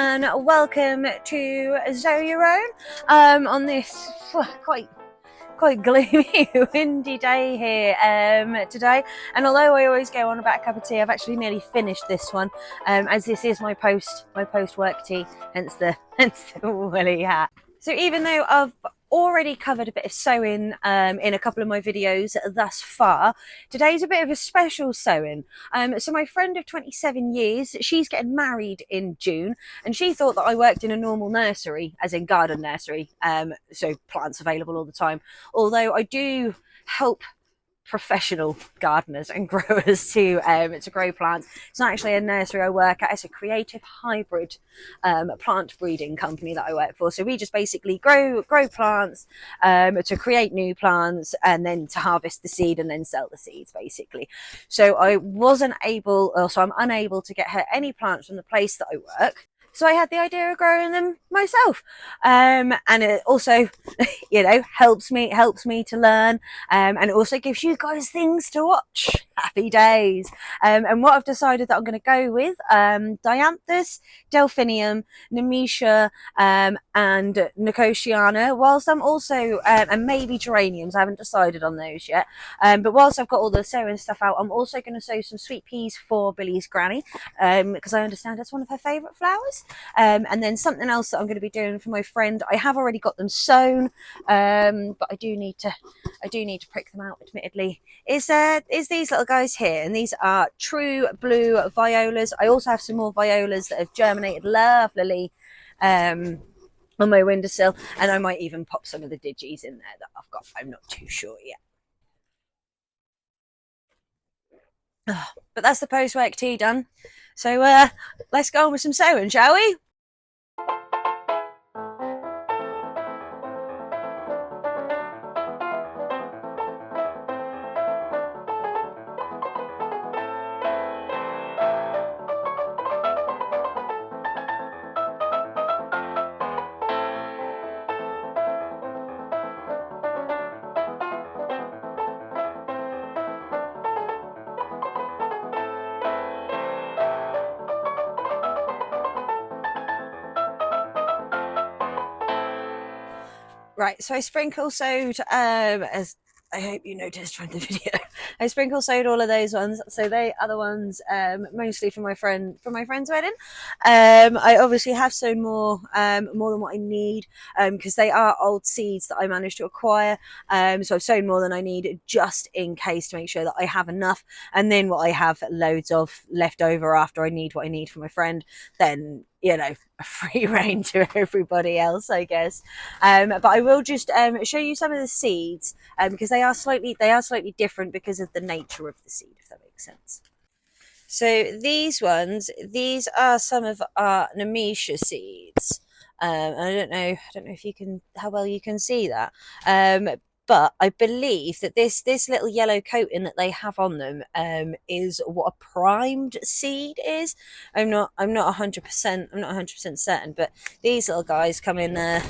and welcome to Sow Your Own on this quite gloomy windy day here today. And although I always go on about a cup of tea, I've actually nearly finished this one as this is my post work tea, hence the woolly hat. So even though I've already covered a bit of sewing in a couple of my videos thus far, today's a bit of a special sewing. So my friend of 27 years, she's getting married in June, and she thought that I worked in a normal nursery, as in garden nursery, so plants available all the time, although I do help professional gardeners and growers to grow plants. It's not actually a nursery I work at, it's a creative hybrid plant breeding company that I work for. So we just basically grow plants to create new plants and then to harvest the seed and then sell the seeds basically. So I'm unable to get her any plants from the place that I work. So I had the idea of growing them myself, and it also, helps me to learn, and it also gives you guys things to watch. Happy days. And what I've decided that I'm going to go with, Dianthus, Delphinium, Nemesia, and Nicotiana, whilst I'm also, and maybe geraniums, I haven't decided on those yet, but whilst I've got all the sewing stuff out, I'm also going to sow some sweet peas for Billy's granny, because I understand that's one of her favourite flowers. And then something else that I'm going to be doing for my friend, I have already got them sown, but I do need to prick them out, admittedly, is these little guys here, and these are true blue violas. I also have some more violas that have germinated lovely on my windowsill, and I might even pop some of the digis in there that I've got. I'm not too sure yet. But that's the post-work tea done. So let's go on with some sewing, shall we? Right, so I sprinkle sewed, as I hope you noticed from the video, I sprinkle sewed all of those ones. So they are the ones mostly for my friend's wedding. I obviously have sown more than what I need, because they are old seeds that I managed to acquire. So I've sown more than I need just in case, to make sure that I have enough. And then what I have loads of left over after I need what I need for my friend, then free reign to everybody else, I guess. But I will just show you some of the seeds, because they are slightly different because of the nature of the seed, if that makes sense. So these are some of our Nemesia seeds. I don't know if how well you can see that. But I believe that this little yellow coating that they have on them is what a primed seed is. I'm not 100% certain, but these little guys come in this,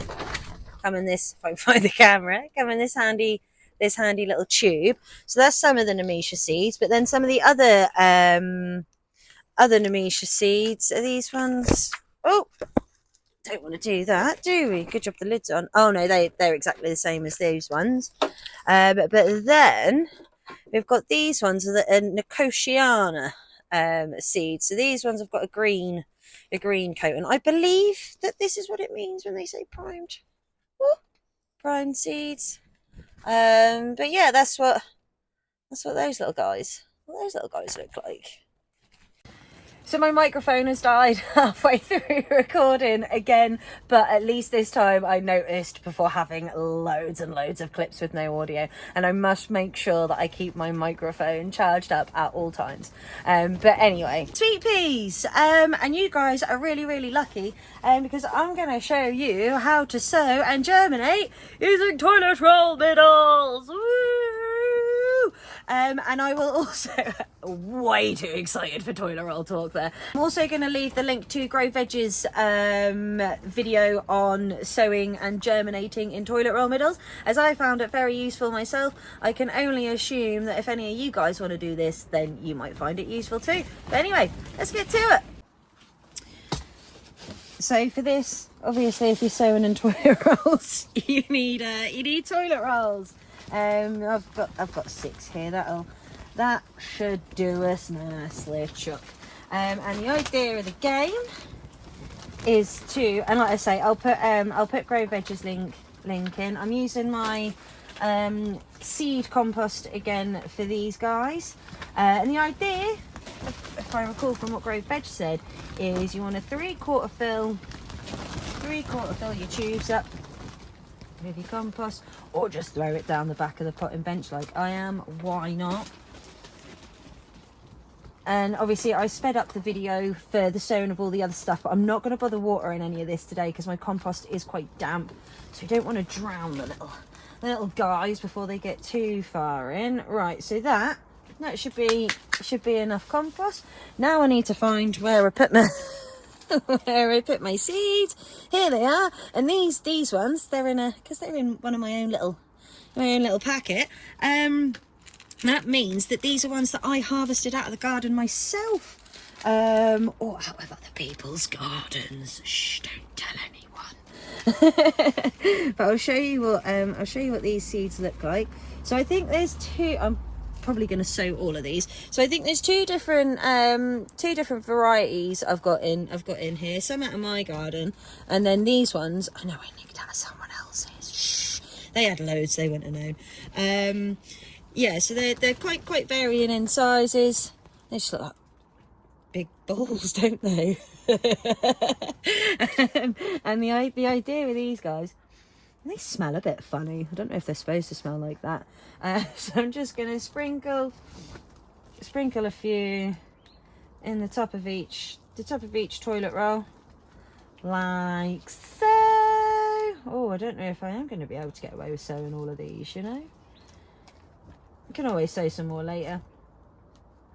if I can find the camera, come in this handy little tube. So that's some of the Nemesia seeds, but then some of the other Nemesia seeds are these ones. Oh, don't want to do that, do we? Good job the lid's on. Oh no, they're exactly the same as those ones. But then we've got these ones that are Nicotiana seeds. So these ones have got a green coat, and I believe that this is what it means when they say primed. Ooh, primed seeds. But yeah, that's what those little guys look like. So my microphone has died halfway through recording again, but at least this time I noticed before having loads and loads of clips with no audio, and I must make sure that I keep my microphone charged up at all times. But anyway, sweet peas, and you guys are really lucky, because I'm going to show you how to sow and germinate using toilet roll middles. Woo! And I will also, way too excited for toilet roll talk there. I'm also going to leave the link to Grow Veg's video on sowing and germinating in toilet roll middles, as I found it very useful myself. I can only assume that if any of you guys want to do this, then you might find it useful too. But anyway, let's get to it. So for this, obviously, if you're sewing in toilet rolls, you need toilet rolls. I've got 6 here. That should do us nicely, Chuck. And the idea of the game is to, and like I say, I'll put Grow Veg's link in. I'm using my seed compost again for these guys, and the idea, if I recall from what Grow Veg said, is you want to 3/4 fill your tubes up with your compost, or just throw it down the back of the potting bench like I am. Why not? And obviously I sped up the video for the sowing of all the other stuff, but I'm not going to bother watering any of this today because my compost is quite damp, so we don't want to drown the little guys before they get too far in. Right, so that should be enough compost. Now I need to find where I put my where I put my seeds. Here they are, and these ones, they're in one of my own little packet. That means that these are ones that I harvested out of the garden myself, or out of other people's gardens. Shh, don't tell anyone. But I'll show you what these seeds look like. So I think there's 2. I'm probably going to sow all of these. So I think there's two different varieties I've got in here. Some out of my garden, and then these ones I know I nicked out of someone else's. Shh, they had loads. They wouldn't have known. Yeah, so they're quite varying in sizes. They just look like big balls, don't they? And the idea with these guys, they smell a bit funny. I don't know if they're supposed to smell like that. So I'm just gonna sprinkle a few in the top of each toilet roll, like so. Oh, I don't know if I am going to be able to get away with sewing all of these, you know. I can always sew some more later.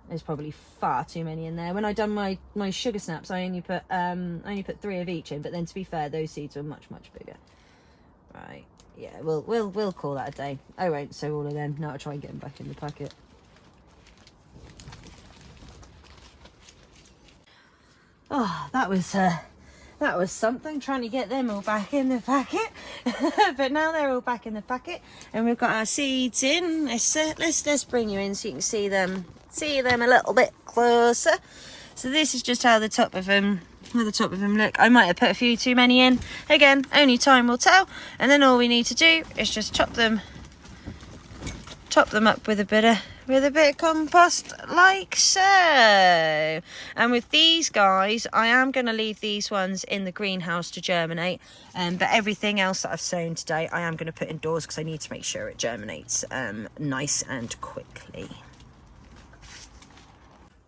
There's probably far too many in there. When I done my sugar snaps, I only put 3 of each in. But then, to be fair, those seeds were much bigger. Right? Yeah, we'll call that a day. I won't sew all of them. Now I'll try and get them back in the packet. Oh, that was something, trying to get them all back in the packet. But now they're all back in the packet, and we've got our seeds in. Let's bring you in so you can see them a little bit closer. So this is just how the top of them look. I might have put a few too many in. Again, only time will tell. And then all we need to do is just top them up with a bit of compost, like so. And with these guys, I am going to leave these ones in the greenhouse to germinate, but everything else that I've sown today I am going to put indoors because I need to make sure it germinates nice and quickly.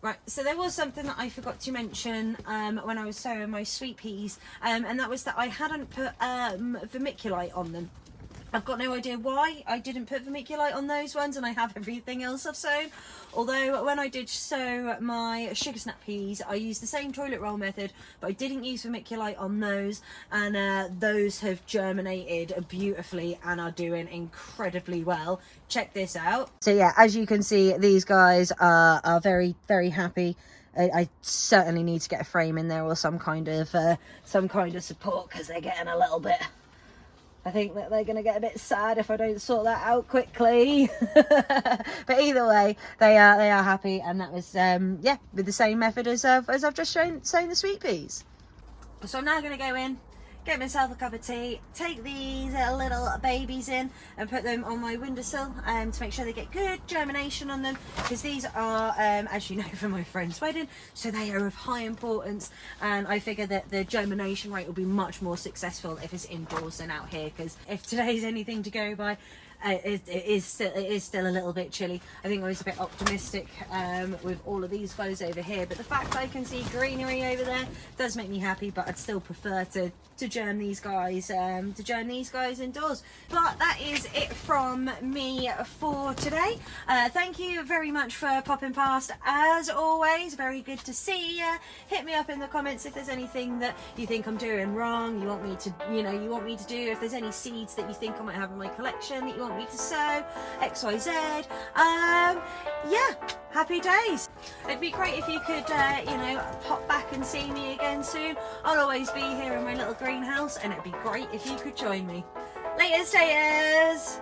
Right, so there was something that I forgot to mention when I was sowing my sweet peas, and that was that I hadn't put vermiculite on them. I've got no idea why I didn't put vermiculite on those ones, and I have everything else I've sown. Although when I did sow my sugar snap peas, I used the same toilet roll method, but I didn't use vermiculite on those, and those have germinated beautifully and are doing incredibly well. Check this out. So yeah, as you can see, these guys are very, very happy. I certainly need to get a frame in there or some kind of support, because they're getting a little bit. I think that they're going to get a bit sad if I don't sort that out quickly. But either way, they are happy, and that was yeah, with the same method as I've just shown the sweet peas. So I'm now going to go in, get myself a cup of tea, take these little babies in and put them on my windowsill to make sure they get good germination on them, because these are, as you know from my friend's wedding, so they are of high importance, and I figure that the germination rate will be much more successful if it's indoors than out here, because if today's anything to go by, it is still a little bit chilly. I think I was a bit optimistic with all of these guys over here, but the fact that I can see greenery over there does make me happy. But I'd still prefer to germ these guys indoors. But that is it from me for today. Thank you very much for popping past. As always, very good to see you. Hit me up in the comments if there's anything that you think I'm doing wrong, you want me to do, if there's any seeds that you think I might have in my collection that you want me to sow, XYZ. Yeah, happy days. It'd be great if you could, you know, pop back and see me again soon. I'll always be here in my little greenhouse, and it'd be great if you could join me. Later, staters!